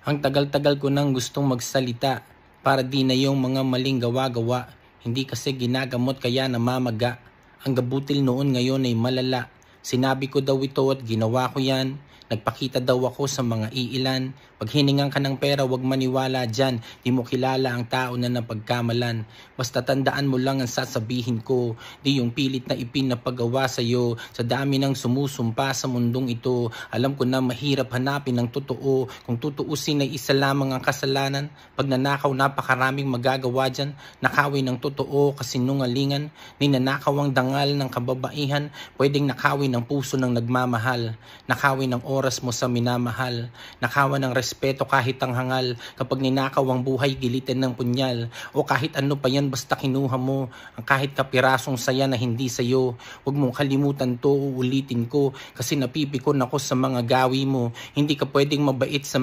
Ang tagal-tagal ko nang gustong magsalita para di na yung mga maling gawa-gawa. Hindi kasi ginagamot kaya namamaga. Ang gabutil noon ngayon ay malala. Sinabi ko daw ito at ginawa ko yan. Nagpakita daw ako sa mga iilan. Pag hiningan ka ng pera, wag maniwala dyan. Di mo kilala ang tao na napagkamalan. Basta tandaan mo lang ang sasabihin ko. Di yung pilit na ipinapagawa sa'yo. Sa dami ng sumusumpa sa mundong ito, alam ko na mahirap hanapin ang totoo. Kung tutuusin ay isa lamang ang kasalanan. Pag nanakaw, napakaraming magagawa dyan. Nakawin ng totoo, kasinungalingan. Ninanakaw ang dangal ng kababaihan. Pwedeng nakawin ang puso ng nagmamahal. Nakawin ang oras mo sa minamahal. Nakawan ng respeto kahit ang hangal. Kapag ninakaw ang buhay, gilitin ng punyal. O kahit ano pa yan, basta kinuha mo. Ang kahit kapirasong saya na hindi sayo. Huwag mong kalimutan to, uulitin ko. Kasi napipikon ako sa mga gawi mo. Hindi ka pwedeng mabait sa